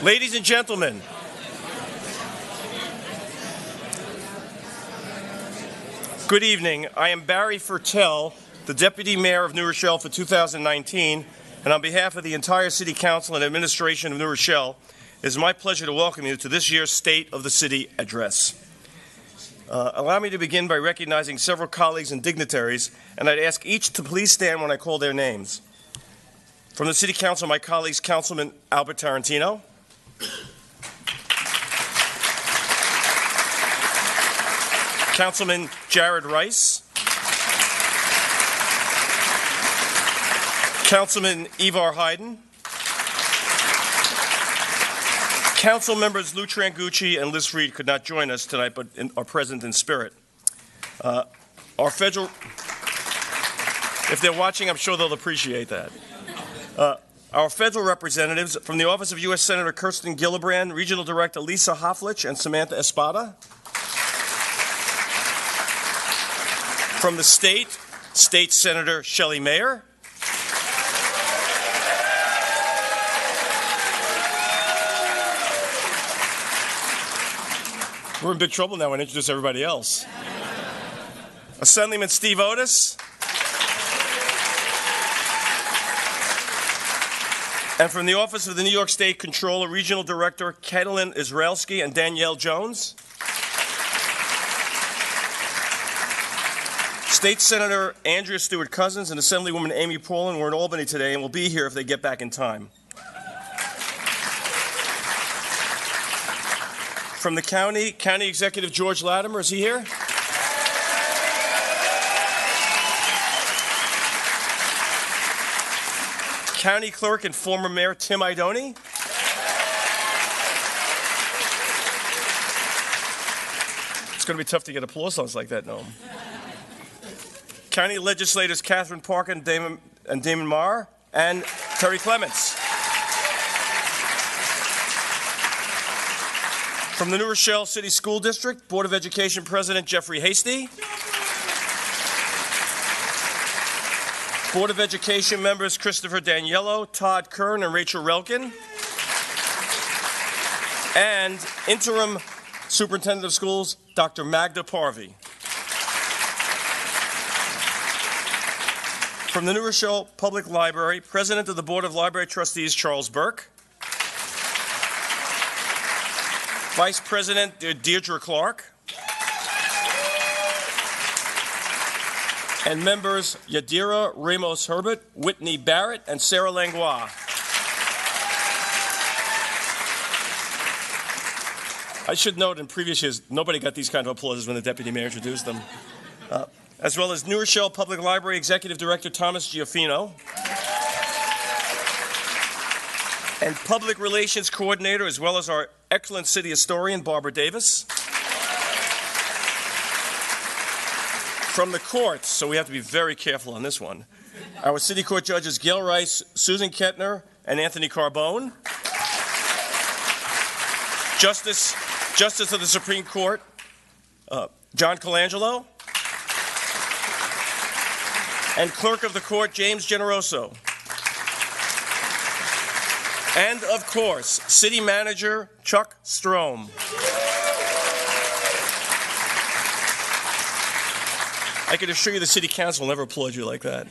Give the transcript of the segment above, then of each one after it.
Ladies and gentlemen, good evening. I am Barry Fertel, the Deputy Mayor of New Rochelle for 2019, and on behalf of the entire City Council and Administration of New Rochelle, it is my pleasure to welcome you to this year's State of the City Address. Allow me to begin by recognizing several colleagues and dignitaries, and I'd ask each to please stand when I call their names. From the City Council, my colleagues, Councilman Albert Tarantino, Councilman Jared Rice, Councilman Ivar Hayden, Council members Lou Trangucci and Liz Reed could not join us tonight, but are present in spirit. Our federal, if they're watching, I'm sure they'll appreciate that. Our federal representatives from the Office of U.S. Senator Kirsten Gillibrand, Regional Director Lisa Hofflich and Samantha Espada. From the State Senator Shelley Mayer. We're in big trouble now when I introduce everybody else. Assemblyman Steve Otis. And from the Office of the New York State Comptroller, Regional Director Katalin Israelski and Danielle Jones. State Senator Andrea Stewart-Cousins and Assemblywoman Amy Paulin were in Albany today and will be here if they get back in time. From the County Executive George Latimer, is he here? County Clerk and former Mayor Tim Idoni. It's going to be tough to get applause songs like that, Noam. County Legislators Catherine Parker and Damon Marr and Terry Clements. From the New Rochelle City School District, Board of Education President Jeffrey Hasty. Board of Education members Christopher Daniello, Todd Kern, and Rachel Relkin. And Interim Superintendent of Schools, Dr. Magda Parvey. From the New Rochelle Public Library, President of the Board of Library Trustees, Charles Burke. Vice President Deirdre Clark. And members Yadira Ramos Herbert, Whitney Barrett, and Sarah Langlois. I should note in previous years, nobody got these kind of applauses when the Deputy Mayor introduced them. As well as New Rochelle Public Library Executive Director Thomas Giaffino. And Public Relations Coordinator, as well as our excellent city historian, Barbara Davis. From the courts, so we have to be very careful on this one, our City Court judges Gail Rice, Susan Kettner, and Anthony Carbone. Justice of the Supreme Court, John Colangelo. And Clerk of the Court, James Generoso. And, of course, City Manager Chuck Strom. I can assure you the City Council will never applaud you like that.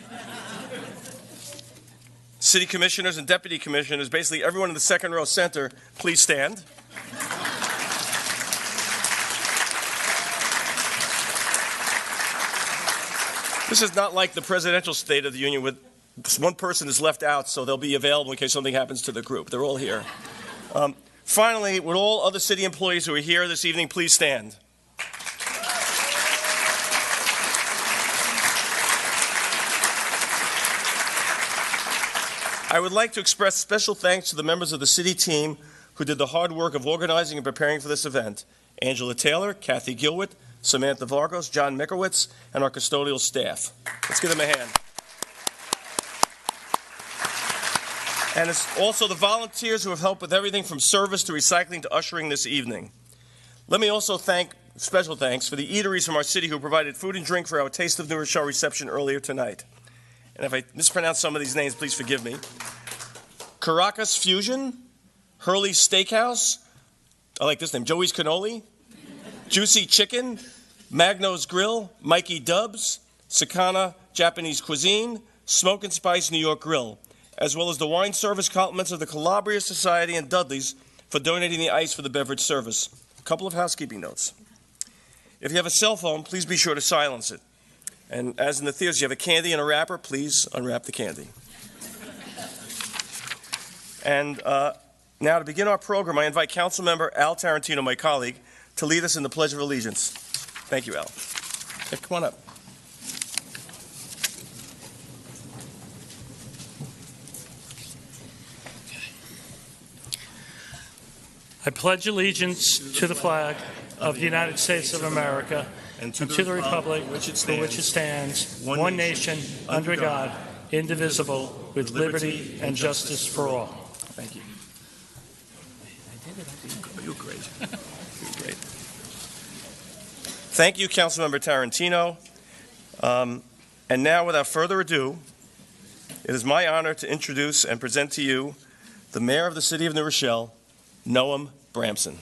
City Commissioners and Deputy Commissioners, basically everyone in the second row center, please stand. This is not like the presidential State of the Union with one person is left out, so they'll be available in case something happens to the group. They're all here. Finally, would all other city employees who are here this evening please stand? I would like to express special thanks to the members of the city team who did the hard work of organizing and preparing for this event. Angela Taylor, Kathy Gilwitt, Samantha Vargos, John Mikowitz, and our custodial staff. Let's give them a hand. And it's also the volunteers who have helped with everything from service to recycling to ushering this evening. Let me also thank, special thanks, for the eateries from our city who provided food and drink for our Taste of New Rochelle reception earlier tonight. And if I mispronounce some of these names, please forgive me. Caracas Fusion, Hurley's Steakhouse, I like this name, Joey's Cannoli, Juicy Chicken, Magno's Grill, Mikey Dubs, Sakana Japanese Cuisine, Smoke and Spice New York Grill, as well as the wine service compliments of the Calabria Society and Dudley's for donating the ice for the beverage service. A couple of housekeeping notes. If you have a cell phone, please be sure to silence it. And as in the theaters, you have a candy in a wrapper, please unwrap the candy. And now to begin our program, I invite Councilmember Al Tarantino, my colleague, to lead us in the Pledge of Allegiance. Thank you, Al. Okay, come on up. I pledge allegiance to the flag of the United States of America and to the republic for which it stands, one nation, under God, indivisible, with liberty and justice for all. Thank you. You're great. You're great. Thank you, Councilmember Tarantino. And now, without further ado, it is my honor to introduce and present to you the Mayor of the City of New Rochelle, Noam Bramson.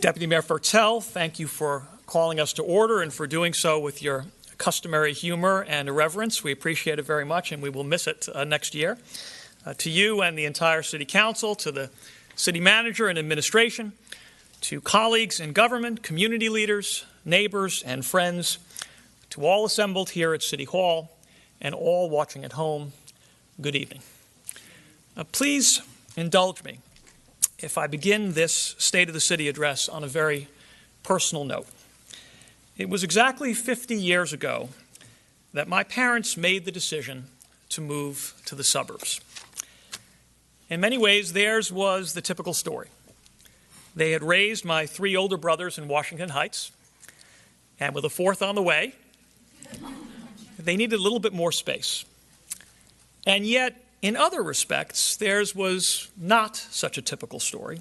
Deputy Mayor Fertel, thank you for calling us to order and for doing so with your customary humor and irreverence. We appreciate it very much, and we will miss it next year. To you and the entire City Council, to the City Manager and administration, to colleagues in government, community leaders, neighbors, and friends, to all assembled here at City Hall and all watching at home, good evening. Please indulge me if I begin this State of the City address on a very personal note. It was exactly 50 years ago that my parents made the decision to move to the suburbs. In many ways, theirs was the typical story. They had raised my 3 older brothers in Washington Heights, and with a 4th on the way, they needed a little bit more space. And yet, in other respects, theirs was not such a typical story,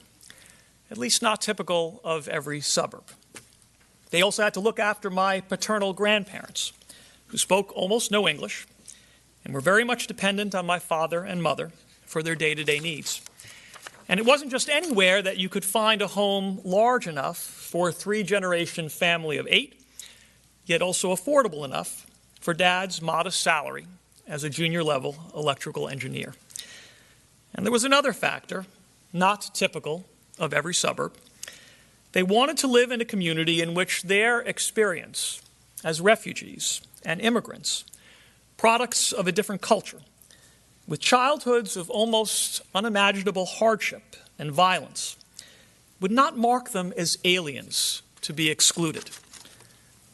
at least not typical of every suburb. They also had to look after my paternal grandparents, who spoke almost no English and were very much dependent on my father and mother for their day-to-day needs. And it wasn't just anywhere that you could find a home large enough for a 3-generation family of 8, yet also affordable enough for Dad's modest salary as a junior-level electrical engineer. And there was another factor, not typical of every suburb. They wanted to live in a community in which their experience as refugees and immigrants, products of a different culture, with childhoods of almost unimaginable hardship and violence, would not mark them as aliens to be excluded,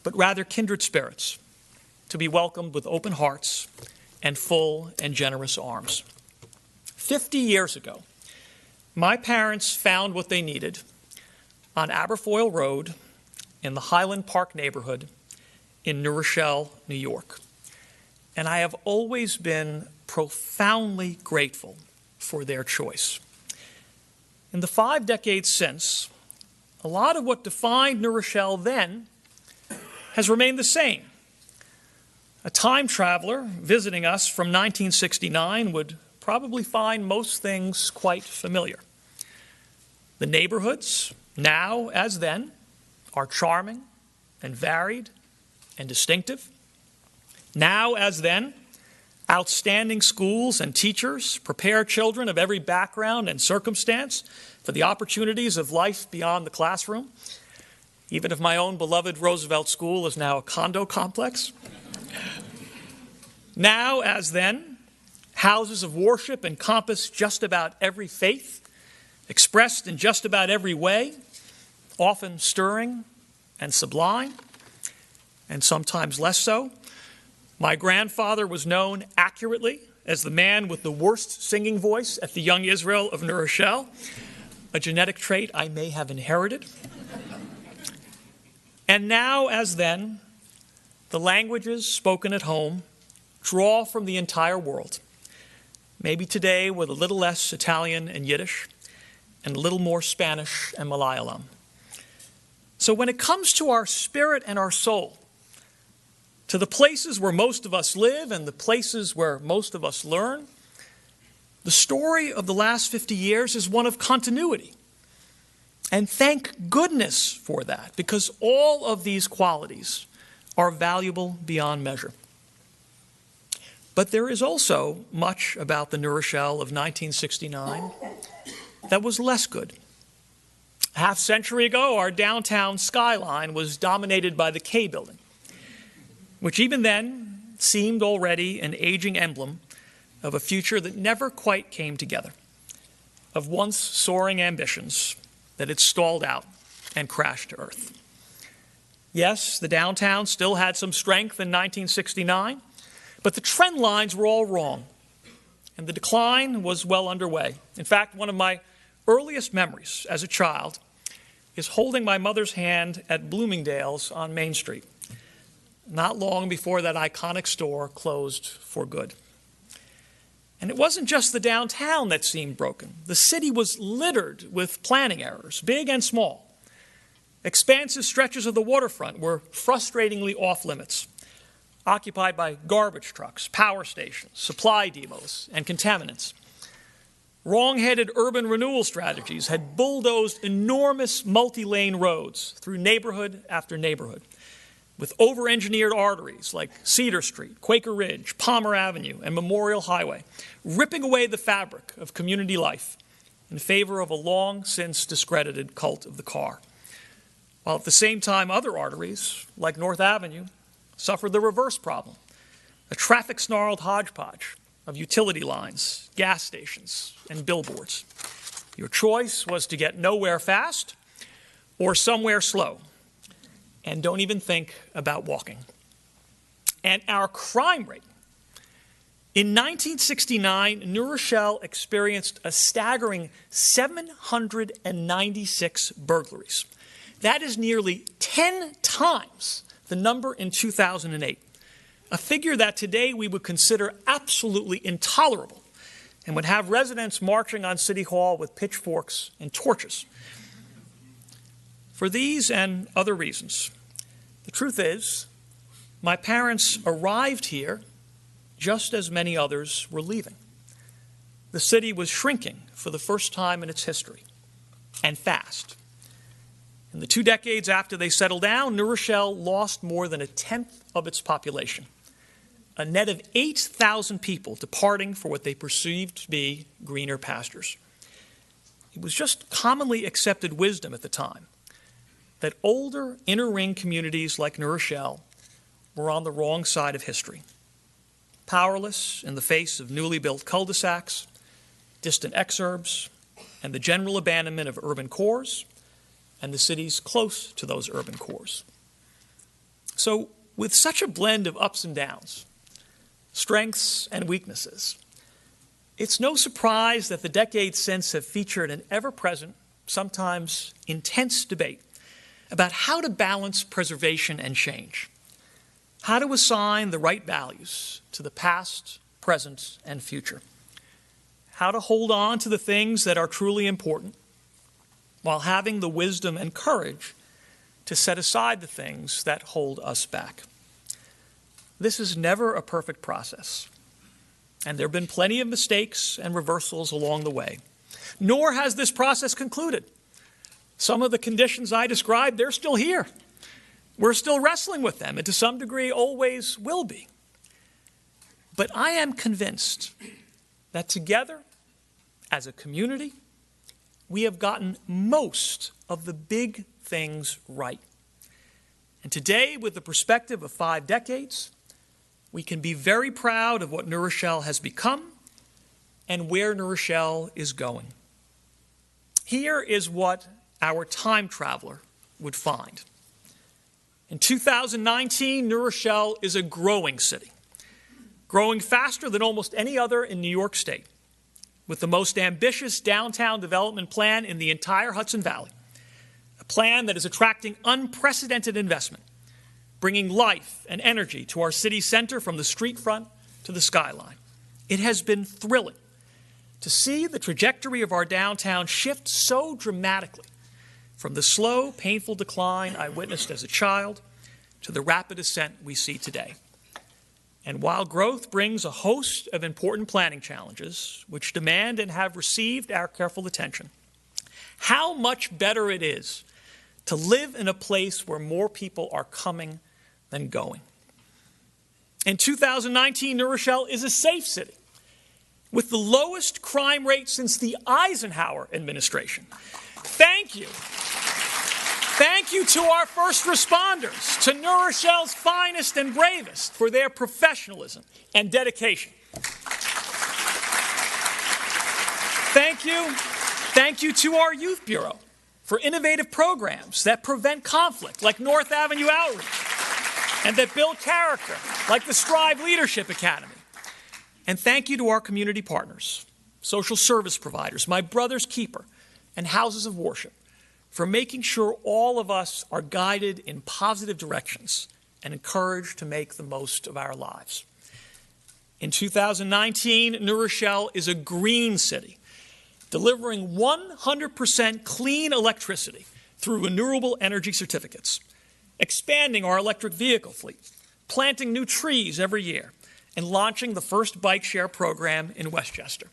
but rather kindred spirits to be welcomed with open hearts and full and generous arms. 50 years ago, my parents found what they needed on Aberfoyle Road in the Highland Park neighborhood in New Rochelle, New York. And I have always been profoundly grateful for their choice. In the 5 decades since, a lot of what defined New Rochelle then has remained the same. A time traveler visiting us from 1969 would probably find most things quite familiar. The neighborhoods, now as then, are charming and varied and distinctive. Now as then, outstanding schools and teachers prepare children of every background and circumstance for the opportunities of life beyond the classroom, even if my own beloved Roosevelt School is now a condo complex. Now, as then, houses of worship encompass just about every faith, expressed in just about every way, often stirring and sublime, and sometimes less so. My grandfather was known accurately as the man with the worst singing voice at the Young Israel of New Rochelle, a genetic trait I may have inherited. And now, as then, the languages spoken at home draw from the entire world, maybe today with a little less Italian and Yiddish and a little more Spanish and Malayalam. So when it comes to our spirit and our soul, to the places where most of us live and the places where most of us learn, the story of the last 50 years is one of continuity. And thank goodness for that, because all of these qualities are valuable beyond measure. But there is also much about the New Rochelle of 1969 that was less good. A half century ago, our downtown skyline was dominated by the K building, which even then seemed already an aging emblem of a future that never quite came together, of once soaring ambitions that had stalled out and crashed to earth. Yes, the downtown still had some strength in 1969, but the trend lines were all wrong, and the decline was well underway. In fact, one of my earliest memories as a child is holding my mother's hand at Bloomingdale's on Main Street, not long before that iconic store closed for good. And it wasn't just the downtown that seemed broken. The city was littered with planning errors, big and small. Expansive stretches of the waterfront were frustratingly off limits, occupied by garbage trucks, power stations, supply depots, and contaminants. Wrong-headed urban renewal strategies had bulldozed enormous multi-lane roads through neighborhood after neighborhood, with over-engineered arteries like Cedar Street, Quaker Ridge, Palmer Avenue, and Memorial Highway, ripping away the fabric of community life in favor of a long-since discredited cult of the car. While at the same time, other arteries, like North Avenue, suffered the reverse problem, a traffic-snarled hodgepodge of utility lines, gas stations, and billboards. Your choice was to get nowhere fast or somewhere slow, and don't even think about walking. And our crime rate. In 1969, New Rochelle experienced a staggering 796 burglaries. That is nearly 10 times the number in 2008, a figure that today we would consider absolutely intolerable and would have residents marching on City Hall with pitchforks and torches. For these and other reasons, the truth is, my parents arrived here just as many others were leaving. The city was shrinking for the first time in its history, and fast. In the 2 decades after they settled down, New Rochelle lost more than 1/10 of its population, a net of 8,000 people departing for what they perceived to be greener pastures. It was just commonly accepted wisdom at the time that older inner-ring communities like New Rochelle were on the wrong side of history, powerless in the face of newly built cul-de-sacs, distant exurbs, and the general abandonment of urban cores and the cities close to those urban cores. So, with such a blend of ups and downs, strengths and weaknesses, it's no surprise that the decades since have featured an ever-present, sometimes intense debate about how to balance preservation and change, how to assign the right values to the past, present, and future, how to hold on to the things that are truly important while having the wisdom and courage to set aside the things that hold us back. This is never a perfect process, and there have been plenty of mistakes and reversals along the way. Nor has this process concluded. Some of the conditions I described, they're still here. We're still wrestling with them, and to some degree always will be. But I am convinced that together, as a community, we have gotten most of the big things right. And today, with the perspective of 5 decades, we can be very proud of what New Rochelle has become and where New Rochelle is going. Here is what our time traveler would find. In 2019, New Rochelle is a growing city, growing faster than almost any other in New York State, with the most ambitious downtown development plan in the entire Hudson Valley, a plan that is attracting unprecedented investment, bringing life and energy to our city center from the street front to the skyline. It has been thrilling to see the trajectory of our downtown shift so dramatically from the slow, painful decline I witnessed as a child to the rapid ascent we see today. And while growth brings a host of important planning challenges, which demand and have received our careful attention, how much better it is to live in a place where more people are coming than going. In 2019, New Rochelle is a safe city with the lowest crime rate since the Eisenhower administration. Thank you. Thank you to our first responders, to New Rochelle's finest and bravest for their professionalism and dedication. Thank you to our Youth Bureau for innovative programs that prevent conflict, like North Avenue Outreach, and that build character, like the Strive Leadership Academy. And thank you to our community partners, social service providers, my brother's keeper, and houses of worship, for making sure all of us are guided in positive directions and encouraged to make the most of our lives. In 2019, New Rochelle is a green city, delivering 100% clean electricity through renewable energy certificates, expanding our electric vehicle fleet, planting new trees every year, and launching the first bike share program in Westchester.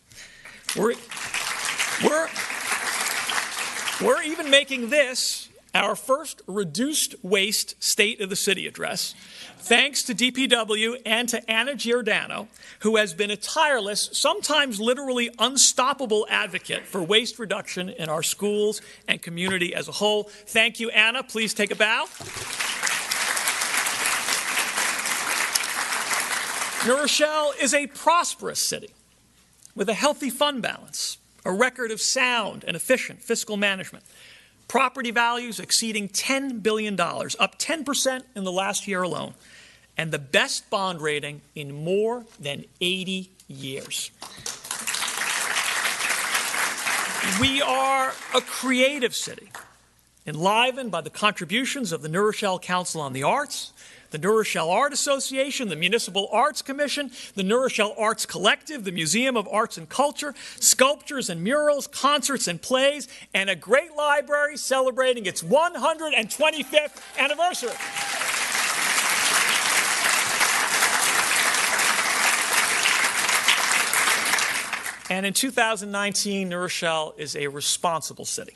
We're even making this our first reduced waste State of the City address, thanks to DPW and to Anna Giordano, who has been a tireless, sometimes literally unstoppable advocate for waste reduction in our schools and community as a whole. Thank you, Anna. Please take a bow. New Rochelle is a prosperous city with a healthy fund balance, a record of sound and efficient fiscal management, property values exceeding $10 billion, up 10% in the last year alone, and the best bond rating in more than 80 years. We are a creative city, enlivened by the contributions of the New Rochelle Council on the Arts, the New Rochelle Art Association, the Municipal Arts Commission, the New Rochelle Arts Collective, the Museum of Arts and Culture, sculptures and murals, concerts and plays, and a great library celebrating its 125th anniversary. And in 2019, New Rochelle is a responsible city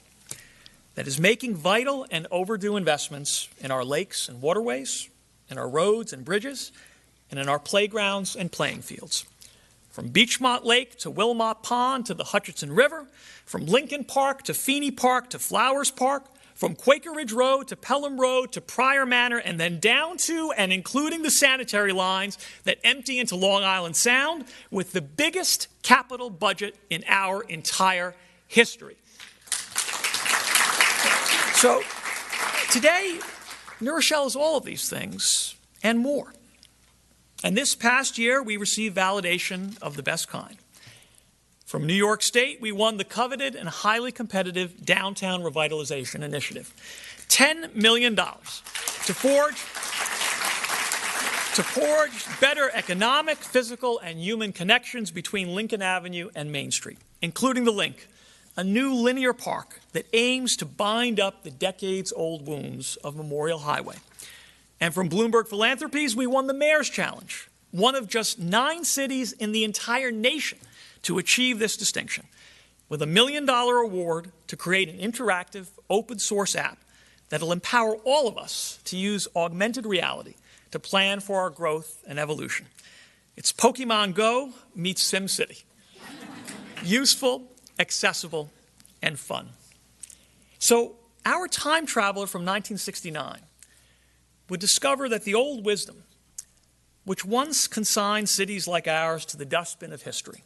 that is making vital and overdue investments in our lakes and waterways, in our roads and bridges, and in our playgrounds and playing fields. From Beachmont Lake to Wilmot Pond to the Hutchinson River, from Lincoln Park to Feeney Park to Flowers Park, from Quaker Ridge Road to Pelham Road to Pryor Manor, and then down to and including the sanitary lines that empty into Long Island Sound, with the biggest capital budget in our entire history. So today, New Rochelle is all of these things and more. And this past year, we received validation of the best kind. From New York State, we won the coveted and highly competitive Downtown Revitalization Initiative. $10 million to forge better economic, physical, and human connections between Lincoln Avenue and Main Street, including the Link, a new linear park that aims to bind up the decades-old wounds of Memorial Highway. And from Bloomberg Philanthropies, we won the Mayor's Challenge, one of just 9 cities in the entire nation to achieve this distinction, with a $1 million award to create an interactive, open-source app that'll empower all of us to use augmented reality to plan for our growth and evolution. It's Pokemon Go meets SimCity. Useful, accessible, and fun. So our time traveler from 1969 would discover that the old wisdom, which once consigned cities like ours to the dustbin of history,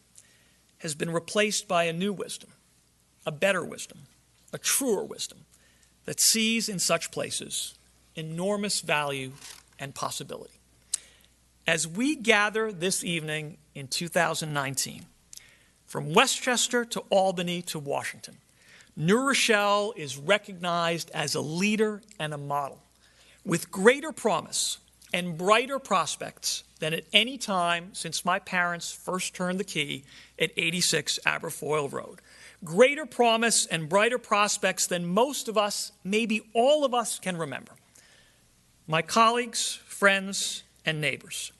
has been replaced by a new wisdom, a better wisdom, a truer wisdom that sees in such places enormous value and possibility. As we gather this evening in 2019, from Westchester to Albany to Washington, New Rochelle is recognized as a leader and a model, with greater promise and brighter prospects than at any time since my parents first turned the key at 86 Aberfoyle Road. Greater promise and brighter prospects than most of us, maybe all of us, can remember. My colleagues, friends, and neighbors,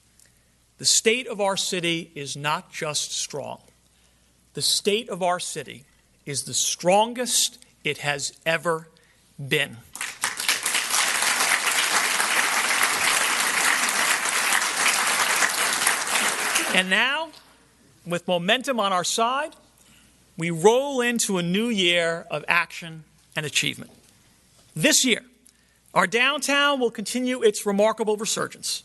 the state of our city is not just strong. The state of our city is the strongest it has ever been. And now, with momentum on our side, we roll into a new year of action and achievement. This year, our downtown will continue its remarkable resurgence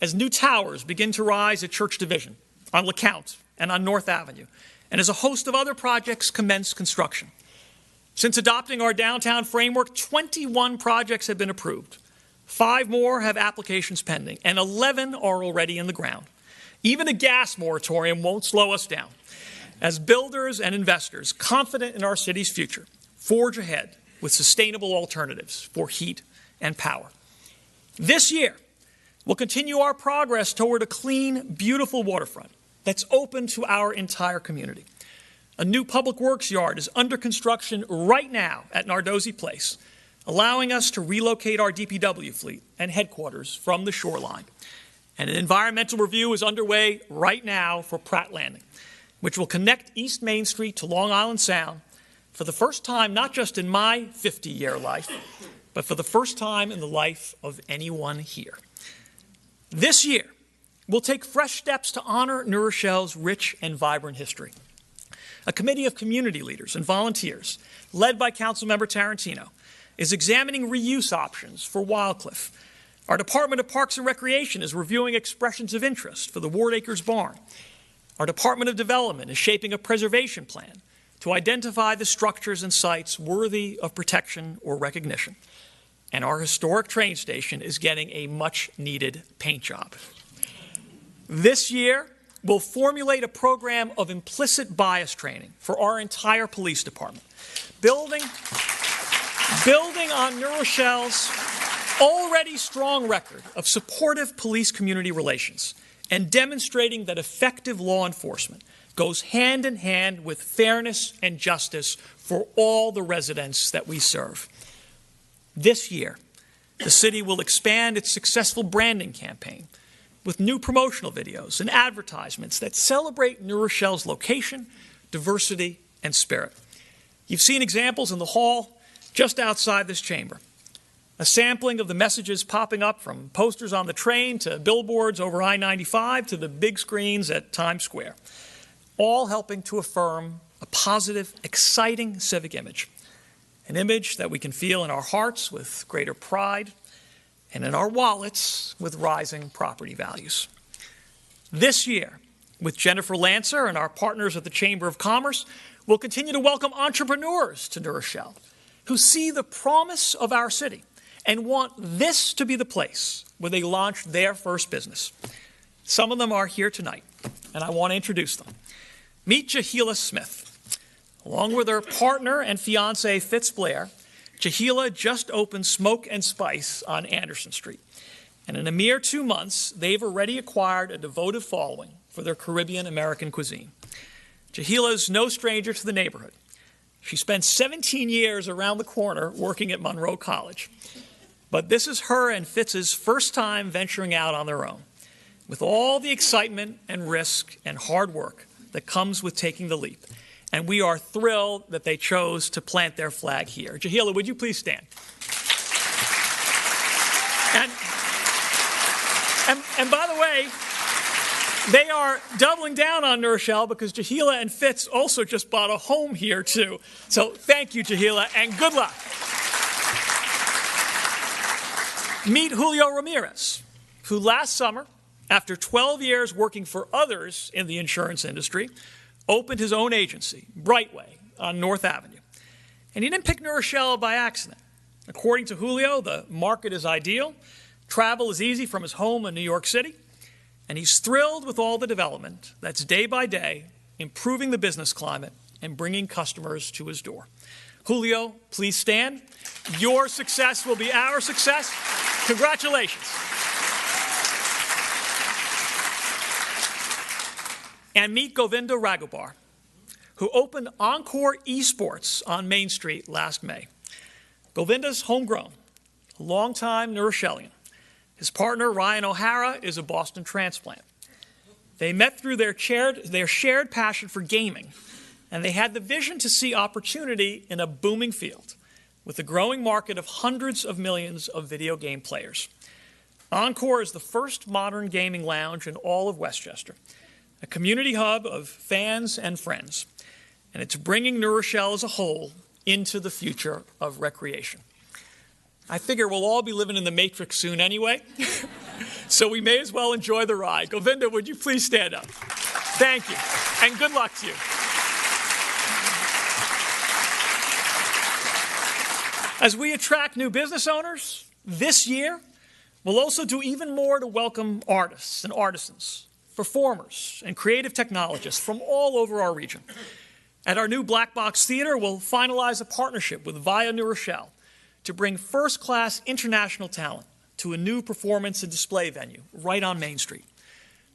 as new towers begin to rise at Church Division, on LeCount, and on North Avenue, and as a host of other projects commence construction. Since adopting our downtown framework, 21 projects have been approved. 5 more have applications pending, and 11 are already in the ground. Even a gas moratorium won't slow us down, as builders and investors, confident in our city's future, forge ahead with sustainable alternatives for heat and power. This year, we'll continue our progress toward a clean, beautiful waterfront that's open to our entire community. A new public works yard is under construction right now at Nardozzi Place, allowing us to relocate our DPW fleet and headquarters from the shoreline. And an environmental review is underway right now for Pratt Landing, which will connect East Main Street to Long Island Sound for the first time, not just in my 50-year life, but for the first time in the life of anyone here. This year, we'll take fresh steps to honor New Rochelle's rich and vibrant history. A committee of community leaders and volunteers, led by Councilmember Tarantino, is examining reuse options for Wildcliff. Our Department of Parks and Recreation is reviewing expressions of interest for the Ward Acres Barn. Our Department of Development is shaping a preservation plan to identify the structures and sites worthy of protection or recognition. And our historic train station is getting a much-needed paint job. This year, we'll formulate a program of implicit bias training for our entire police department, building on New Rochelle's already strong record of supportive police-community relations and demonstrating that effective law enforcement goes hand in hand with fairness and justice for all the residents that we serve. This year, the city will expand its successful branding campaign with new promotional videos and advertisements that celebrate New Rochelle's location, diversity, and spirit. You've seen examples in the hall just outside this chamber. A sampling of the messages popping up from posters on the train to billboards over I-95 to the big screens at Times Square, all helping to affirm a positive, exciting civic image, an image that we can feel in our hearts with greater pride and in our wallets with rising property values. This year, with Jennifer Lancer and our partners at the Chamber of Commerce, we'll continue to welcome entrepreneurs to New Rochelle who see the promise of our city and want this to be the place where they launch their first business. Some of them are here tonight, and I want to introduce them. Meet Jahila Smith. Along with her partner and fiancé, Fitz Blair, Jahila just opened Smoke and Spice on Anderson Street. And in a mere 2 months, they've already acquired a devoted following for their Caribbean-American cuisine. Jahila's no stranger to the neighborhood. She spent 17 years around the corner working at Monroe College. But this is her and Fitz's first time venturing out on their own, with all the excitement and risk and hard work that comes with taking the leap. And we are thrilled that they chose to plant their flag here. Jahila, would you please stand? And by the way, they are doubling down on New Rochelle because Jahila and Fitz also just bought a home here too. So thank you, Jahila, and good luck. Meet Julio Ramirez, who last summer, after 12 years working for others in the insurance industry, opened his own agency, Brightway, on North Avenue. And he didn't pick New Rochelle by accident. According to Julio, the market is ideal, travel is easy from his home in New York City, and he's thrilled with all the development that's day by day improving the business climate and bringing customers to his door. Julio, please stand. Your success will be our success. Congratulations. And meet Govinda Raghubar, who opened Encore Esports on Main Street last May. Govinda's homegrown, a longtime New Rochellian. His partner, Ryan O'Hara, is a Boston transplant. They met through their shared passion for gaming, and they had the vision to see opportunity in a booming field with a growing market of hundreds of millions of video game players. Encore is the first modern gaming lounge in all of Westchester, a community hub of fans and friends, and it's bringing New Rochelle as a whole into the future of recreation. I figure we'll all be living in the Matrix soon anyway, so we may as well enjoy the ride. Govinda, would you please stand up? Thank you, and good luck to you. As we attract new business owners this year, we'll also do even more to welcome artists and artisans, performers, and creative technologists from all over our region. At our new Black Box Theater, we'll finalize a partnership with Via New Rochelle to bring first-class international talent to a new performance and display venue right on Main Street.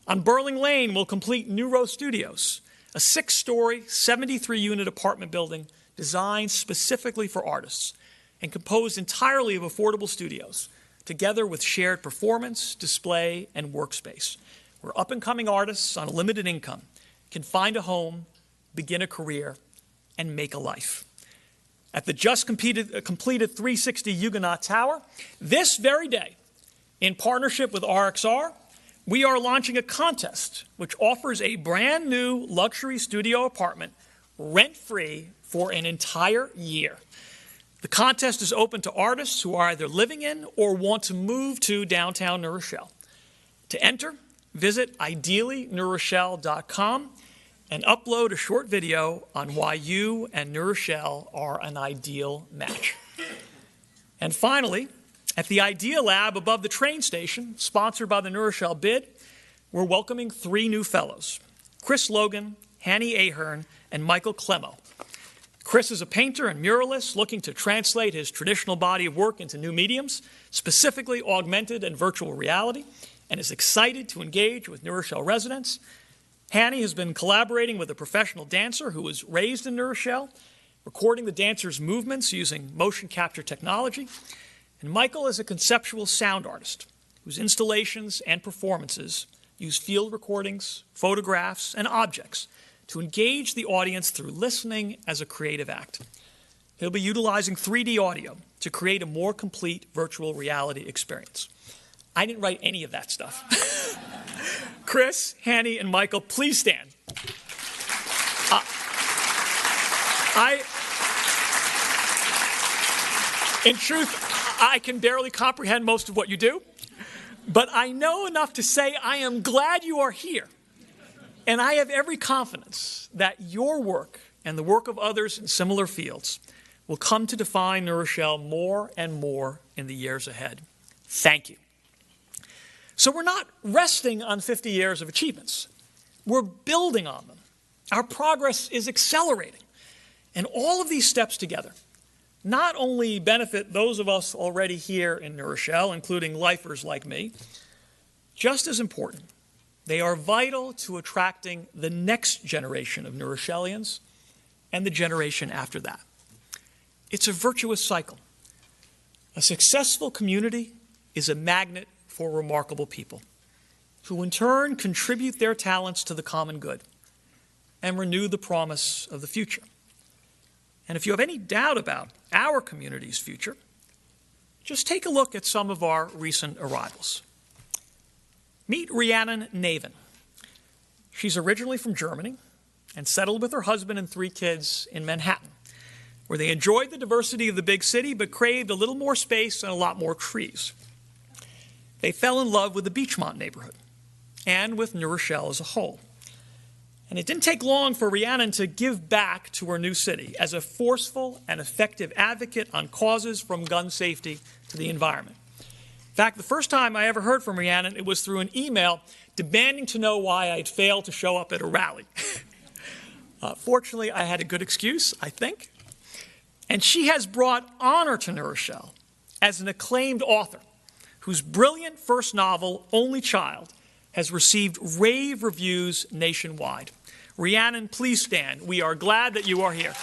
On Burling Lane, we'll complete New Row Studios, a 6-story, 73-unit apartment building designed specifically for artists and composed entirely of affordable studios, together with shared performance, display, and workspace, where up-and-coming artists on a limited income can find a home, begin a career, and make a life. At the just completed 360 Huguenot Tower, this very day, in partnership with RXR, we are launching a contest which offers a brand new luxury studio apartment rent-free for an entire year. The contest is open to artists who are either living in or want to move to downtown New Rochelle. To enter, visit ideallynewrochelle.com and upload a short video on why you and New Rochelle are an ideal match. And finally, at the Idea Lab above the train station, sponsored by the New Rochelle Bid, we're welcoming 3 new fellows, Chris Logan, Hanny Ahern, and Michael Clemo. Chris is a painter and muralist looking to translate his traditional body of work into new mediums, specifically augmented and virtual reality, and is excited to engage with New Rochelle residents. Hanny has been collaborating with a professional dancer who was raised in New Rochelle, recording the dancer's movements using motion capture technology. And Michael is a conceptual sound artist whose installations and performances use field recordings, photographs, and objects to engage the audience through listening as a creative act. He'll be utilizing 3D audio to create a more complete virtual reality experience. I didn't write any of that stuff. Chris, Hanny, and Michael, please stand. In truth, I can barely comprehend most of what you do, but I know enough to say I am glad you are here. And I have every confidence that your work and the work of others in similar fields will come to define New Rochelle more and more in the years ahead. Thank you. So we're not resting on 50 years of achievements. We're building on them. Our progress is accelerating. And all of these steps together not only benefit those of us already here in New Rochelle, including lifers like me, just as important, they are vital to attracting the next generation of New Rochellians and the generation after that. It's a virtuous cycle. A successful community is a magnet for remarkable people who in turn contribute their talents to the common good and renew the promise of the future. And if you have any doubt about our community's future, just take a look at some of our recent arrivals. Meet Rhiannon Navin. She's originally from Germany and settled with her husband and 3 kids in Manhattan, where they enjoyed the diversity of the big city but craved a little more space and a lot more trees. They fell in love with the Beachmont neighborhood and with New Rochelle as a whole. And it didn't take long for Rhiannon to give back to her new city as a forceful and effective advocate on causes from gun safety to the environment. In fact, the first time I ever heard from Rhiannon, it was through an email demanding to know why I'd failed to show up at a rally. Fortunately, I had a good excuse, I think. And she has brought honor to New Rochelle as an acclaimed author whose brilliant first novel, Only Child, has received rave reviews nationwide. Rhiannon, please stand. We are glad that you are here.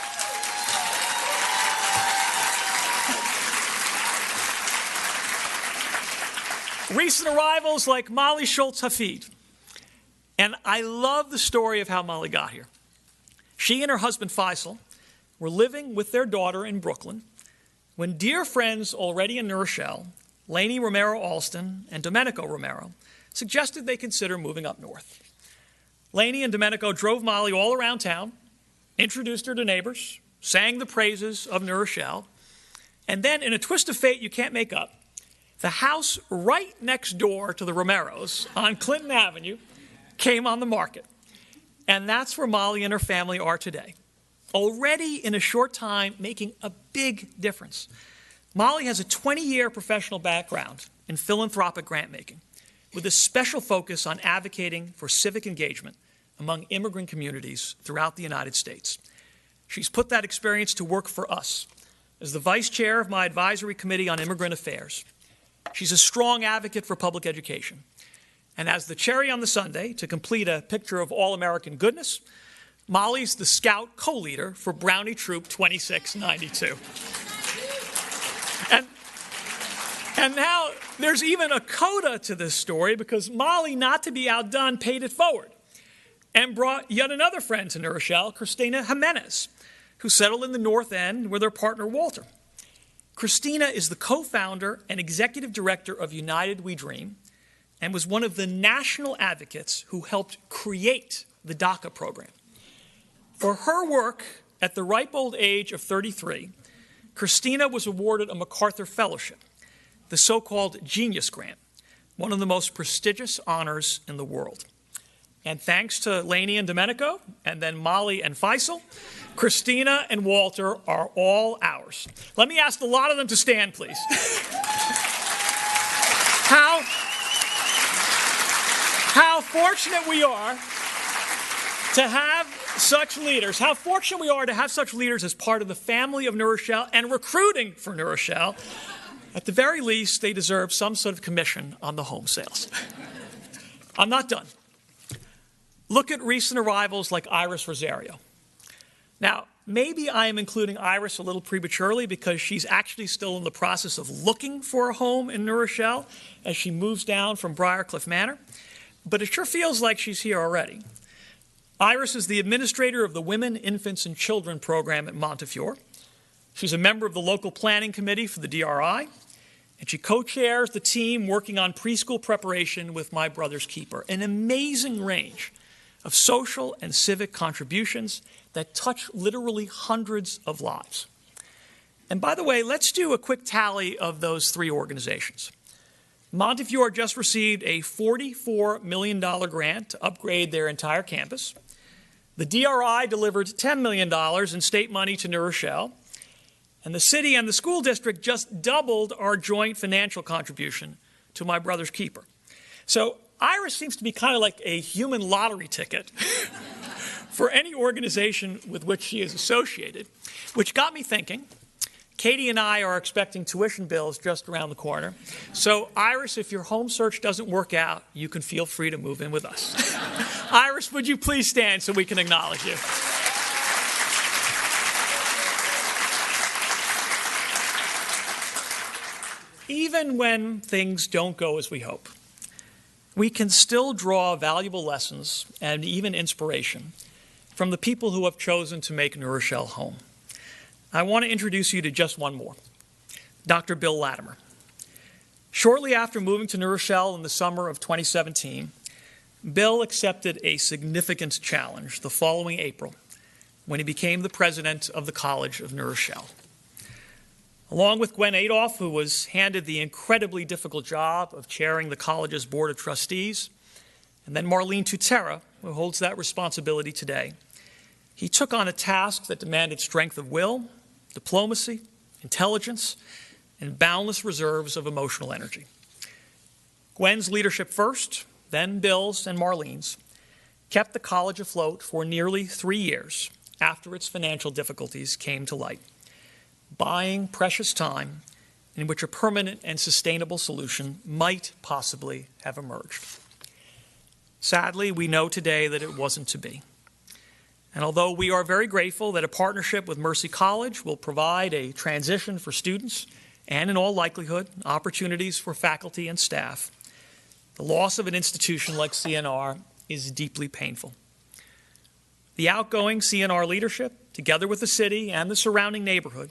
Recent arrivals like Molly Schultz-Hafid. And I love the story of how Molly got here. She and her husband Faisal were living with their daughter in Brooklyn when dear friends already in New Rochelle, Lainey Romero-Alston and Domenico Romero, suggested they consider moving up north. Lainey and Domenico drove Molly all around town, introduced her to neighbors, sang the praises of New Rochelle, and then, in a twist of fate you can't make up, the house right next door to the Romeros on Clinton Avenue came on the market. And that's where Molly and her family are today, already in a short time making a big difference. Molly has a 20-year professional background in philanthropic grant-making, with a special focus on advocating for civic engagement among immigrant communities throughout the United States. She's put that experience to work for us as the vice chair of my advisory committee on immigrant affairs. She's a strong advocate for public education. And as the cherry on the sundae, to complete a picture of all-American goodness, Molly's the Scout co-leader for Brownie Troop 2692. And now there's even a coda to this story because Molly, not to be outdone, paid it forward and brought yet another friend to New Rochelle, Christina Jimenez, who settled in the North End with her partner Walter. Christina is the co-founder and executive director of United We Dream and was one of the national advocates who helped create the DACA program. For her work at the ripe old age of 33, Christina was awarded a MacArthur Fellowship, the so-called Genius Grant, one of the most prestigious honors in the world. And thanks to Lainey and Domenico, and then Molly and Faisal, Christina and Walter are all ours. Let me ask a lot of them to stand, please. How fortunate we are to have such leaders. How fortunate we are to have such leaders as part of the family of New Rochelle and recruiting for New Rochelle. At the very least, they deserve some sort of commission on the home sales. I'm not done. Look at recent arrivals like Iris Rosario. Now, maybe I am including Iris a little prematurely because she's actually still in the process of looking for a home in New Rochelle as she moves down from Briarcliff Manor, but it sure feels like she's here already. Iris is the administrator of the Women, Infants, and Children program at Montefiore. She's a member of the local planning committee for the DRI, and she co-chairs the team working on preschool preparation with My Brother's Keeper, an amazing range of social and civic contributions that touch literally hundreds of lives. And by the way, let's do a quick tally of those three organizations. Montefiore just received a $44 million grant to upgrade their entire campus. The DRI delivered $10 million in state money to New Rochelle. And the city and the school district just doubled our joint financial contribution to My Brother's Keeper. So Iris seems to be kind of like a human lottery ticket for any organization with which she is associated, which got me thinking. Katie and I are expecting tuition bills just around the corner. So Iris, if your home search doesn't work out, you can feel free to move in with us. Iris, would you please stand so we can acknowledge you? Even when things don't go as we hope, we can still draw valuable lessons and even inspiration from the people who have chosen to make New Rochelle home. I want to introduce you to just one more, Dr. Bill Latimer. Shortly after moving to New Rochelle in the summer of 2017, Bill accepted a significant challenge the following April when he became the president of the College of New Rochelle. Along with Gwen Adolph, who was handed the incredibly difficult job of chairing the college's Board of Trustees, and then Marlene Tutera, who holds that responsibility today, he took on a task that demanded strength of will, diplomacy, intelligence, and boundless reserves of emotional energy. Gwen's leadership first, then Bill's and Marlene's, kept the college afloat for nearly 3 years after its financial difficulties came to light, buying precious time in which a permanent and sustainable solution might possibly have emerged. Sadly, we know today that it wasn't to be. And although we are very grateful that a partnership with Mercy College will provide a transition for students and, in all likelihood, opportunities for faculty and staff, the loss of an institution like CNR is deeply painful. The outgoing CNR leadership, together with the city and the surrounding neighborhood,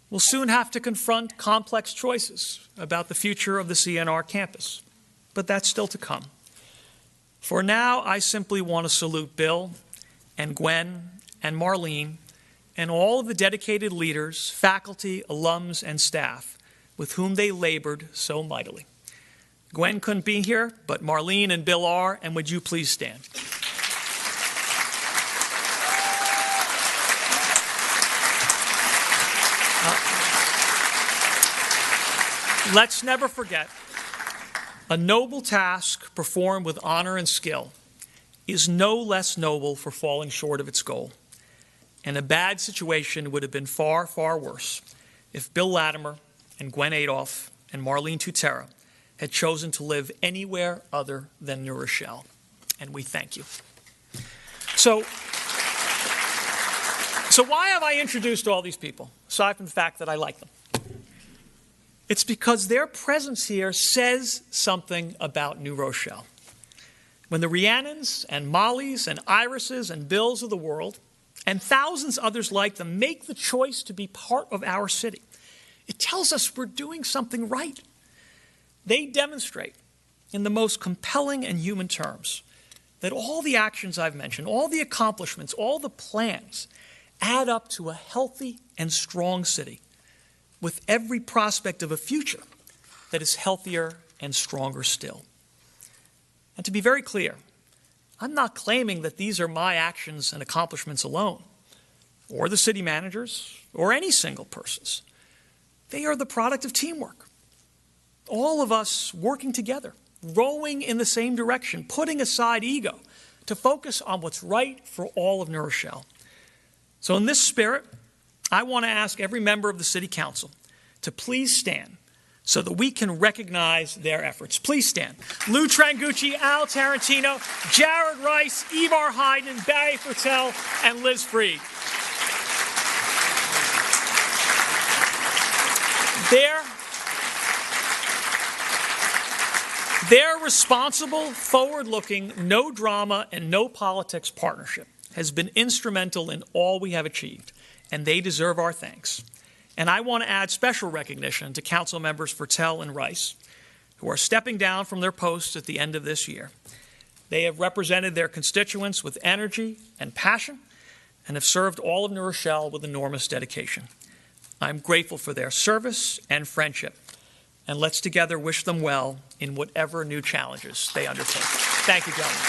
will soon have to confront complex choices about the future of the CNR campus. But that's still to come. For now, I simply want to salute Bill and Gwen and Marlene and all of the dedicated leaders, faculty, alums, and staff with whom they labored so mightily. Gwen couldn't be here, but Marlene and Bill are, and would you please stand? Let's never forget, a noble task performed with honor and skill is no less noble for falling short of its goal. And a bad situation would have been far, far worse if Bill Latimer and Gwen Adolph and Marlene Tutera had chosen to live anywhere other than New Rochelle. And we thank you. So why have I introduced all these people, aside from the fact that I like them? It's because their presence here says something about New Rochelle. When the Rhiannons and Mollys and Irises and Bills of the world, and thousands others like them, make the choice to be part of our city, it tells us we're doing something right. They demonstrate, in the most compelling and human terms, that all the actions I've mentioned, all the accomplishments, all the plans, add up to a healthy and strong city with every prospect of a future that is healthier and stronger still. And to be very clear, I'm not claiming that these are my actions and accomplishments alone, or the city managers, or any single person's. They are the product of teamwork. All of us working together, rowing in the same direction, putting aside ego to focus on what's right for all of New Rochelle. So in this spirit, I want to ask every member of the City Council to please stand so that we can recognize their efforts. Please stand. Lou Trangucci, Al Tarantino, Jared Rice, Ivar Hayden, Barry Fertel, and Liz Freed. Their responsible, forward-looking, no drama and no politics partnership has been instrumental in all we have achieved, and they deserve our thanks. And I want to add special recognition to Council members Fertel and Rice, who are stepping down from their posts at the end of this year. They have represented their constituents with energy and passion and have served all of New Rochelle with enormous dedication. I'm grateful for their service and friendship, and let's together wish them well in whatever new challenges they undertake. Thank you, gentlemen.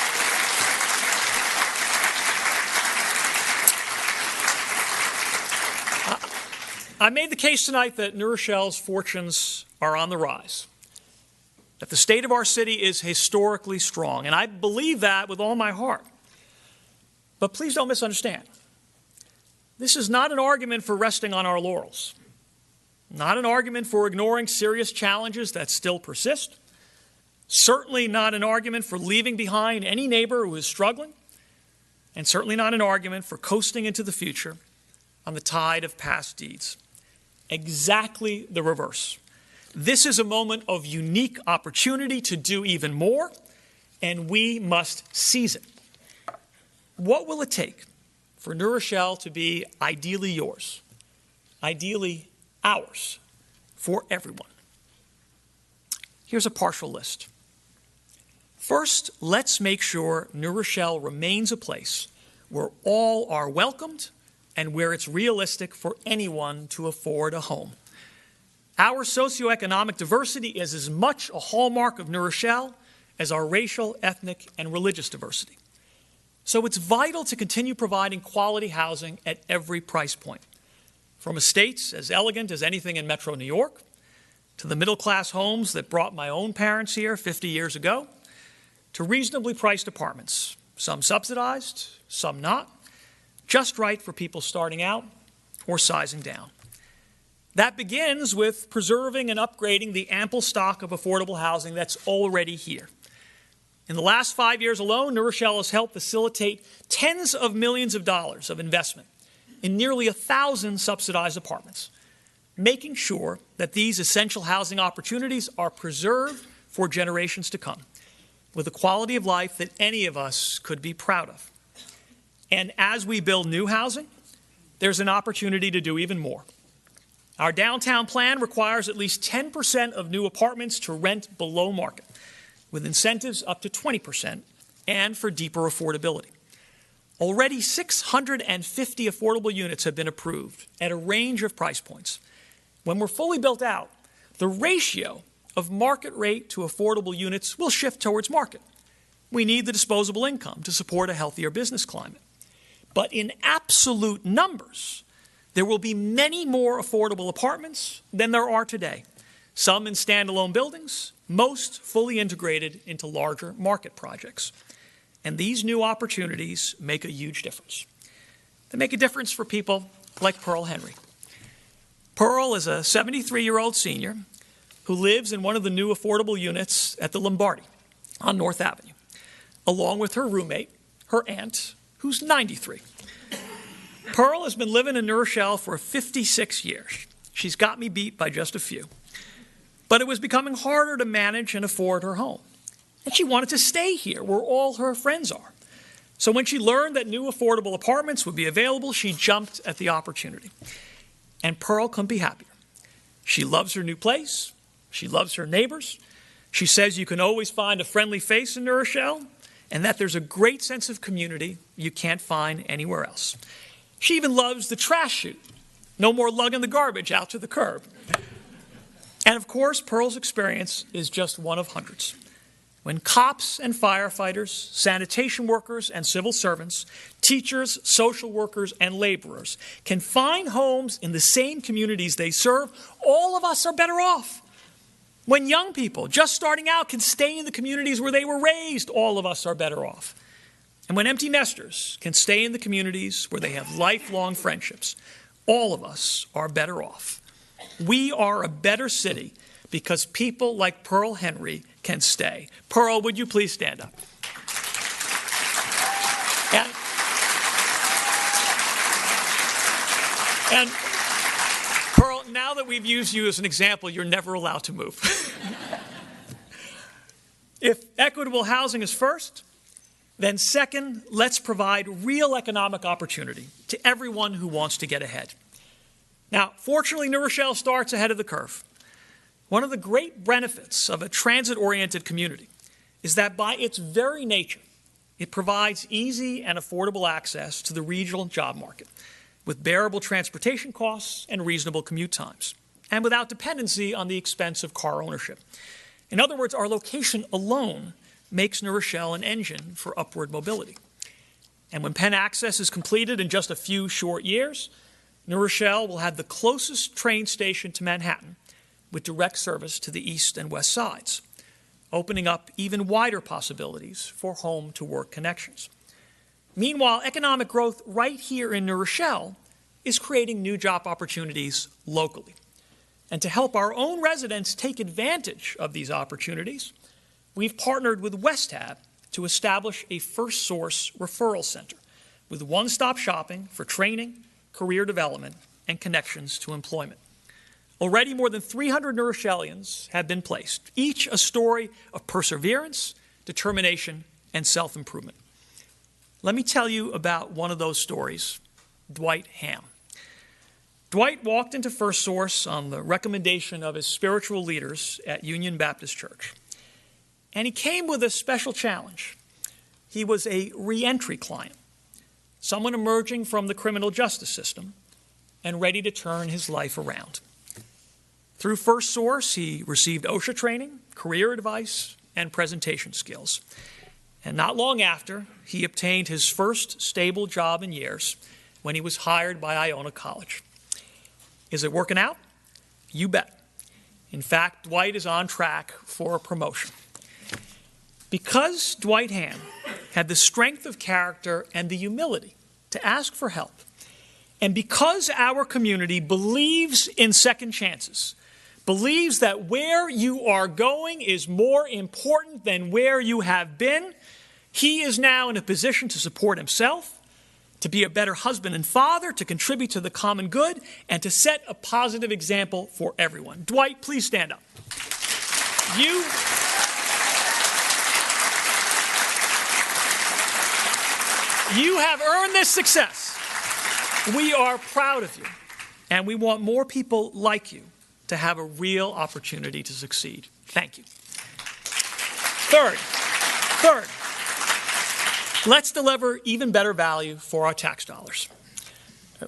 I made the case tonight that New Rochelle's fortunes are on the rise, that the state of our city is historically strong, and I believe that with all my heart. But please don't misunderstand. This is not an argument for resting on our laurels, not an argument for ignoring serious challenges that still persist, certainly not an argument for leaving behind any neighbor who is struggling, and certainly not an argument for coasting into the future on the tide of past deeds. Exactly the reverse. This is a moment of unique opportunity to do even more, and we must seize it. What will it take for New Rochelle to be ideally yours, ideally ours, for everyone? Here's a partial list. First, let's make sure New Rochelle remains a place where all are welcomed and where it's realistic for anyone to afford a home. Our socioeconomic diversity is as much a hallmark of New Rochelle as our racial, ethnic, and religious diversity. So it's vital to continue providing quality housing at every price point, from estates as elegant as anything in Metro New York, to the middle-class homes that brought my own parents here 50 years ago, to reasonably priced apartments, some subsidized, some not, just right for people starting out or sizing down. That begins with preserving and upgrading the ample stock of affordable housing that's already here. In the last 5 years alone, New Rochelle has helped facilitate tens of millions of dollars of investment in nearly 1,000 subsidized apartments, making sure that these essential housing opportunities are preserved for generations to come, with a quality of life that any of us could be proud of. And as we build new housing, there's an opportunity to do even more. Our downtown plan requires at least 10% of new apartments to rent below market, with incentives up to 20% and for deeper affordability. Already 650 affordable units have been approved at a range of price points. When we're fully built out, the ratio of market rate to affordable units will shift towards market. We need the disposable income to support a healthier business climate. But in absolute numbers, there will be many more affordable apartments than there are today, some in standalone buildings, most fully integrated into larger market projects. And these new opportunities make a huge difference. They make a difference for people like Pearl Henry. Pearl is a 73-year-old senior who lives in one of the new affordable units at the Lombardi on North Avenue, along with her roommate, her aunt, who's 93. Pearl has been living in New Rochelle for 56 years. She's got me beat by just a few. But it was becoming harder to manage and afford her home. And she wanted to stay here where all her friends are. So when she learned that new affordable apartments would be available, she jumped at the opportunity. And Pearl couldn't be happier. She loves her new place. She loves her neighbors. She says you can always find a friendly face in New Rochelle, and that there's a great sense of community you can't find anywhere else. She even loves the trash chute. No more lugging the garbage out to the curb. And of course, Pearl's experience is just one of hundreds. When cops and firefighters, sanitation workers and civil servants, teachers, social workers, and laborers can find homes in the same communities they serve, all of us are better off. When young people just starting out can stay in the communities where they were raised, all of us are better off. And when empty nesters can stay in the communities where they have lifelong friendships, all of us are better off. We are a better city because people like Pearl Henry can stay. Pearl, would you please stand up? And Pearl, now that we've used you as an example, you're never allowed to move. If equitable housing is first, then second, let's provide real economic opportunity to everyone who wants to get ahead. Now, fortunately, New Rochelle starts ahead of the curve. One of the great benefits of a transit-oriented community is that by its very nature, it provides easy and affordable access to the regional job market with bearable transportation costs and reasonable commute times, and without dependency on the expense of car ownership. In other words, our location alone makes New Rochelle an engine for upward mobility. And when Penn Access is completed in just a few short years, New Rochelle will have the closest train station to Manhattan with direct service to the east and west sides, opening up even wider possibilities for home-to-work connections. Meanwhile, economic growth right here in New Rochelle is creating new job opportunities locally. And to help our own residents take advantage of these opportunities, we've partnered with WestHab to establish a First Source referral center with one-stop shopping for training, career development, and connections to employment. Already more than 300 New Rochelians have been placed, each a story of perseverance, determination, and self-improvement. Let me tell you about one of those stories, Dwight Ham. Dwight walked into First Source on the recommendation of his spiritual leaders at Union Baptist Church. And he came with a special challenge. He was a reentry client, someone emerging from the criminal justice system and ready to turn his life around. Through First Source, he received OSHA training, career advice, and presentation skills. And not long after, he obtained his first stable job in years when he was hired by Iona College. Is it working out? You bet. In fact, Dwight is on track for a promotion. Because Dwight Ham had the strength of character and the humility to ask for help, and because our community believes in second chances, believes that where you are going is more important than where you have been, he is now in a position to support himself, to be a better husband and father, to contribute to the common good, and to set a positive example for everyone. Dwight, please stand up. You have earned this success. We are proud of you, and we want more people like you to have a real opportunity to succeed. Thank you. Third, let's deliver even better value for our tax dollars.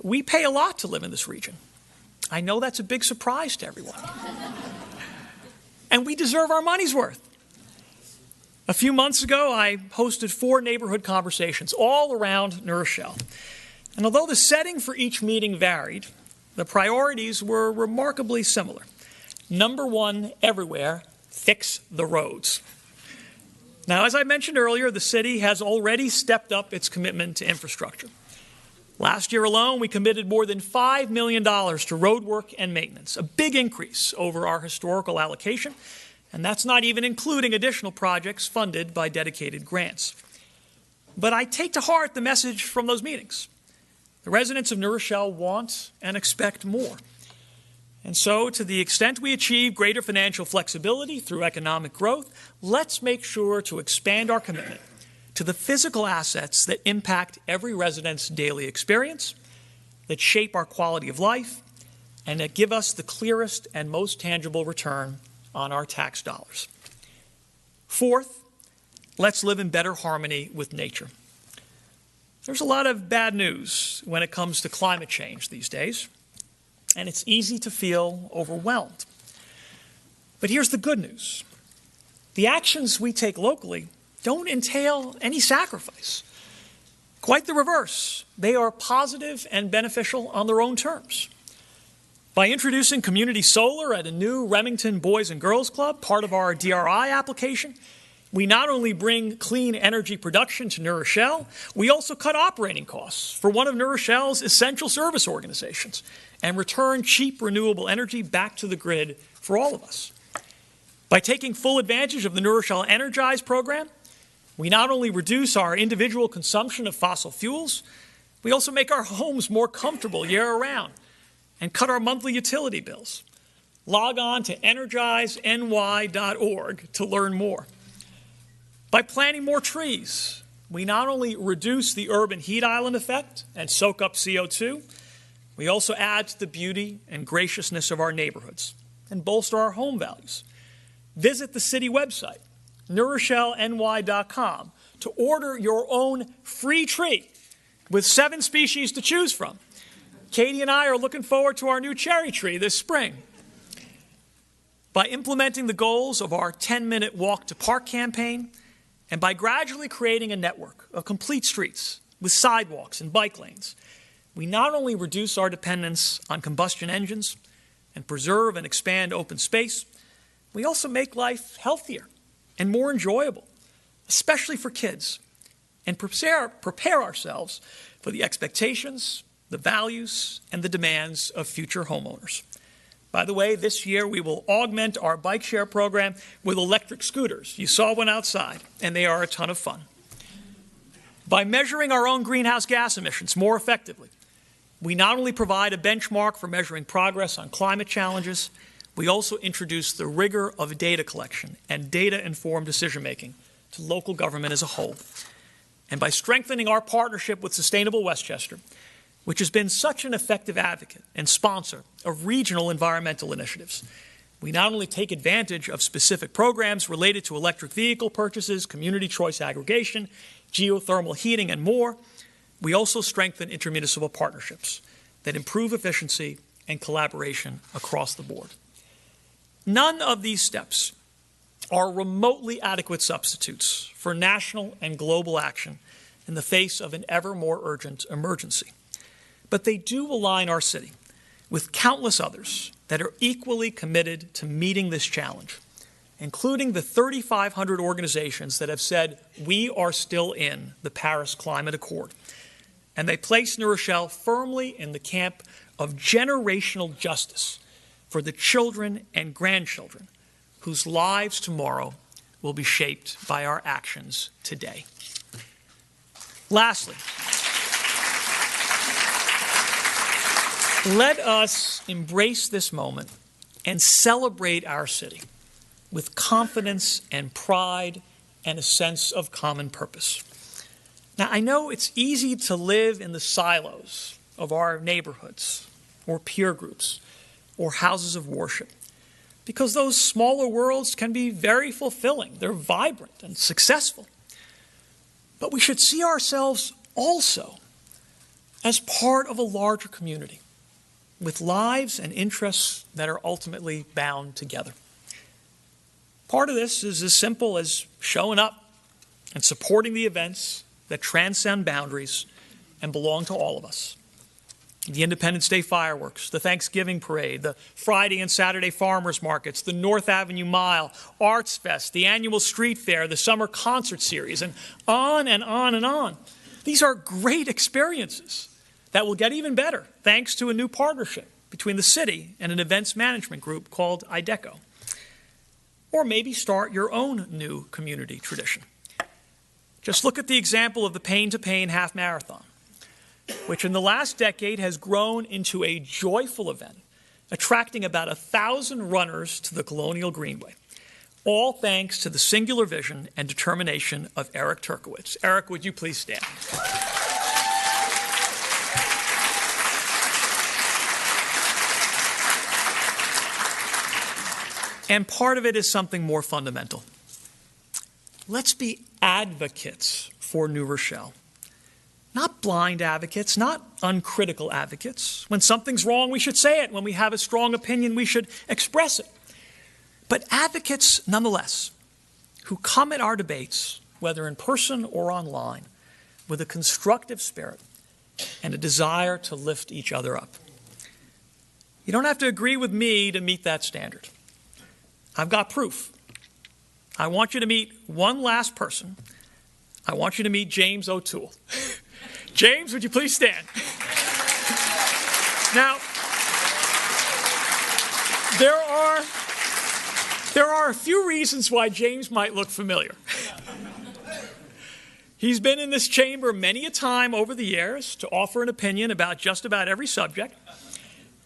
We pay a lot to live in this region. I know that's a big surprise to everyone. And we deserve our money's worth. A few months ago, I hosted 4 neighborhood conversations all around New Rochelle. And although the setting for each meeting varied, the priorities were remarkably similar. Number 1 everywhere, fix the roads. Now, as I mentioned earlier, the city has already stepped up its commitment to infrastructure. Last year alone, we committed more than $5 million to road work and maintenance, a big increase over our historical allocation, and that's not even including additional projects funded by dedicated grants. But I take to heart the message from those meetings. The residents of New Rochelle want and expect more. And so, to the extent we achieve greater financial flexibility through economic growth, let's make sure to expand our commitment to the physical assets that impact every resident's daily experience, that shape our quality of life, and that give us the clearest and most tangible return on our tax dollars. Fourth, let's live in better harmony with nature. There's a lot of bad news when it comes to climate change these days, and it's easy to feel overwhelmed. But here's the good news. The actions we take locally don't entail any sacrifice. Quite the reverse. They are positive and beneficial on their own terms. By introducing community solar at a new Remington Boys and Girls Club, part of our DRI application, we not only bring clean energy production to New Rochelle, we also cut operating costs for one of New Rochelle's essential service organizations and return cheap renewable energy back to the grid for all of us. By taking full advantage of the New Rochelle Energize program, we not only reduce our individual consumption of fossil fuels, we also make our homes more comfortable year-round and cut our monthly utility bills. Log on to energizeny.org to learn more. By planting more trees, we not only reduce the urban heat island effect and soak up CO2, we also add to the beauty and graciousness of our neighborhoods and bolster our home values. Visit the city website, newrochelleny.com, to order your own free tree with 7 species to choose from. Katie and I are looking forward to our new cherry tree this spring. By implementing the goals of our 10-minute walk to park campaign, and by gradually creating a network of complete streets with sidewalks and bike lanes, we not only reduce our dependence on combustion engines and preserve and expand open space, we also make life healthier and more enjoyable, especially for kids, and prepare ourselves for the expectations, the values, and the demands of future homeowners. By the way, this year we will augment our bike share program with electric scooters. You saw one outside, and they are a ton of fun. By measuring our own greenhouse gas emissions more effectively, we not only provide a benchmark for measuring progress on climate challenges, we also introduce the rigor of data collection and data-informed decision-making to local government as a whole. And by strengthening our partnership with Sustainable Westchester, which has been such an effective advocate and sponsor of regional environmental initiatives, we not only take advantage of specific programs related to electric vehicle purchases, community choice aggregation, geothermal heating, and more, we also strengthen intermunicipal partnerships that improve efficiency and collaboration across the board. None of these steps are remotely adequate substitutes for national and global action in the face of an ever more urgent emergency. But they do align our city with countless others that are equally committed to meeting this challenge, including the 3,500 organizations that have said we are still in the Paris Climate Accord. And they place New Rochelle firmly in the camp of generational justice for the children and grandchildren whose lives tomorrow will be shaped by our actions today. Lastly, let us embrace this moment and celebrate our city with confidence and pride and a sense of common purpose. Now, I know it's easy to live in the silos of our neighborhoods or peer groups or houses of worship, because those smaller worlds can be very fulfilling. They're vibrant and successful. But we should see ourselves also as part of a larger community with lives and interests that are ultimately bound together. Part of this is as simple as showing up and supporting the events that transcend boundaries and belong to all of us. The Independence Day fireworks, the Thanksgiving parade, the Friday and Saturday farmers markets, the North Avenue Mile, Arts Fest, the annual street fair, the summer concert series, and on and on and on. These are great experiences that will get even better thanks to a new partnership between the city and an events management group called IDECO. Or maybe start your own new community tradition. Just look at the example of the Pain to Pain Half Marathon, which in the last decade has grown into a joyful event, attracting about 1,000 runners to the Colonial Greenway, all thanks to the singular vision and determination of Eric Turkowitz. Eric, would you please stand? And part of it is something more fundamental. Let's be advocates for New Rochelle. Not blind advocates, not uncritical advocates. When something's wrong, we should say it. When we have a strong opinion, we should express it. But advocates, nonetheless, who come at our debates, whether in person or online, with a constructive spirit and a desire to lift each other up. You don't have to agree with me to meet that standard. I've got proof. I want you to meet one last person. I want you to meet James O'Toole. James, would you please stand? Now, there are a few reasons why James might look familiar. He's been in this chamber many a time over the years to offer an opinion about just about every subject,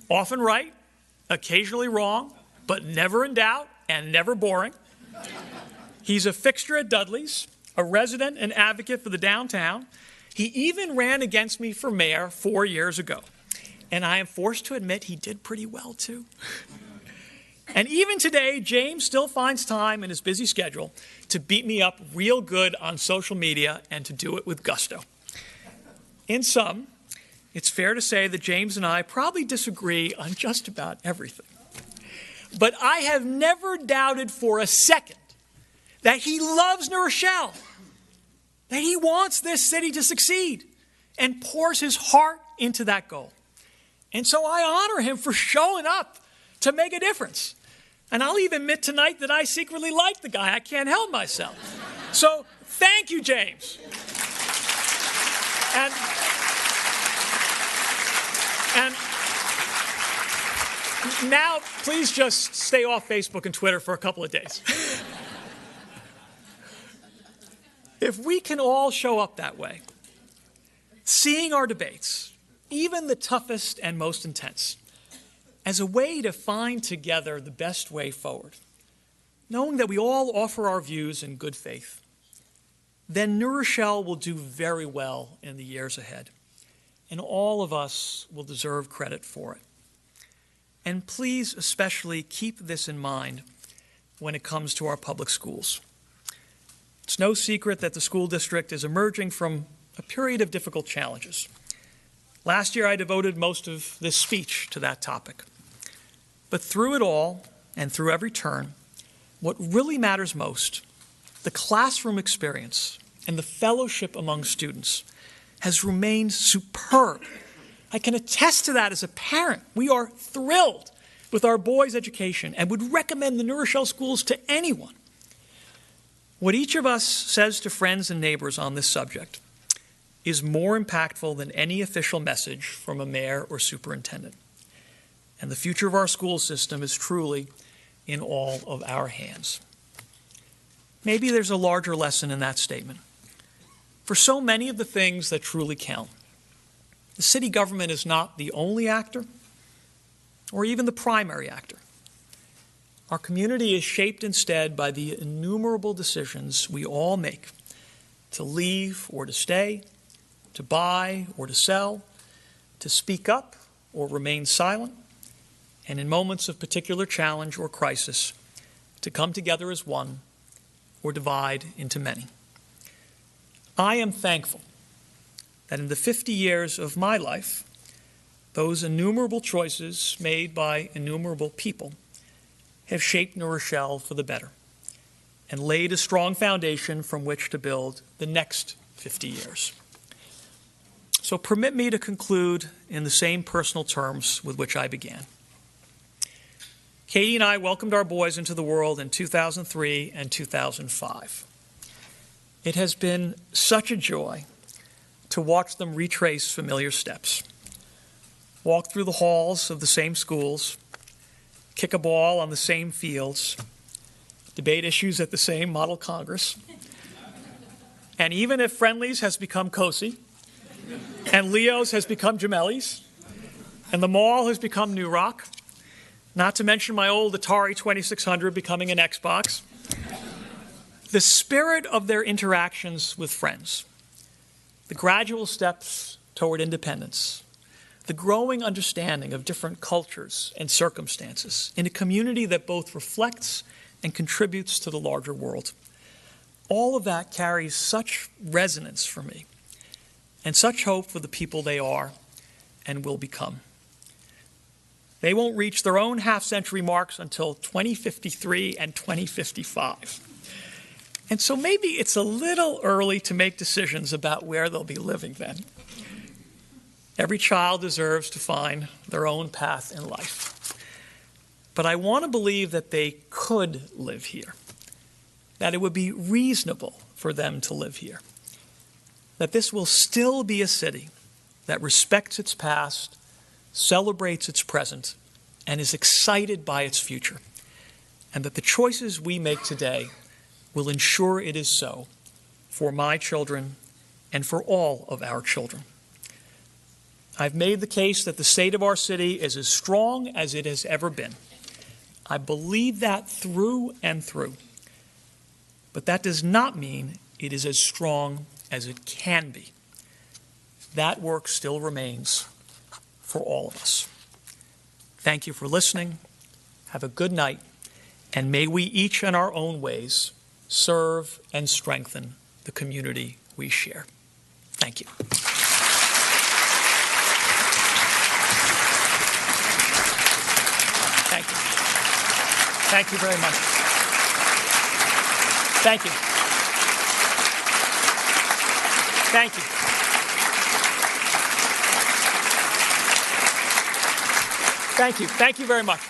often right, occasionally wrong, but never in doubt and never boring. He's a fixture at Dudley's, a resident and advocate for the downtown. He even ran against me for mayor 4 years ago. And I am forced to admit he did pretty well, too. And even today, James still finds time in his busy schedule to beat me up real good on social media and to do it with gusto. In sum, it's fair to say that James and I probably disagree on just about everything. But I have never doubted for a second that he loves New Rochelle, that he wants this city to succeed and pours his heart into that goal. And so I honor him for showing up to make a difference. And I'll even admit tonight that I secretly like the guy. I can't help myself. So thank you, James. And now, please just stay off Facebook and Twitter for a couple of days. If we can all show up that way, seeing our debates, even the toughest and most intense, as a way to find together the best way forward, knowing that we all offer our views in good faith, then New Rochelle will do very well in the years ahead, and all of us will deserve credit for it. And please especially keep this in mind when it comes to our public schools. It's no secret that the school district is emerging from a period of difficult challenges. Last year, I devoted most of this speech to that topic. But through it all, and through every turn, what really matters most, the classroom experience and the fellowship among students, has remained superb. I can attest to that as a parent. We are thrilled with our boys' education and would recommend the New Rochelle schools to anyone. What each of us says to friends and neighbors on this subject is more impactful than any official message from a mayor or superintendent. and the future of our school system is truly in all of our hands. Maybe there's a larger lesson in that statement. For so many of the things that truly count, the city government is not the only actor or even the primary actor. Our community is shaped instead by the innumerable decisions we all make to leave or to stay, to buy or to sell, to speak up or remain silent, and in moments of particular challenge or crisis, to come together as one or divide into many. I am thankful that in the 50 years of my life, those innumerable choices made by innumerable people have shaped New Rochelle for the better and laid a strong foundation from which to build the next 50 years. So permit me to conclude in the same personal terms with which I began. Katie and I welcomed our boys into the world in 2003 and 2005. It has been such a joy to watch them retrace familiar steps, walk through the halls of the same schools, kick a ball on the same fields, debate issues at the same model Congress, and even if Friendlies has become Cosi, and Leo's has become Gemelli's, and the mall has become New Rock, not to mention my old Atari 2600 becoming an Xbox, the spirit of their interactions with friends, the gradual steps toward independence, the growing understanding of different cultures and circumstances in a community that both reflects and contributes to the larger world. All of that carries such resonance for me and such hope for the people they are and will become. They won't reach their own half-century marks until 2053 and 2055. And so maybe it's a little early to make decisions about where they'll be living then. Every child deserves to find their own path in life. But I want to believe that they could live here, that it would be reasonable for them to live here, that this will still be a city that respects its past, celebrates its present, and is excited by its future, and that the choices we make today will ensure it is so for my children and for all of our children. I've made the case that the state of our city is as strong as it has ever been. I believe that through and through. But that does not mean it is as strong as it can be. That work still remains for all of us. Thank you for listening. Have a good night, and may we each in our own ways serve and strengthen the community we share. Thank you. Thank you. Thank you very much. Thank you. Thank you. Thank you. Thank you very much.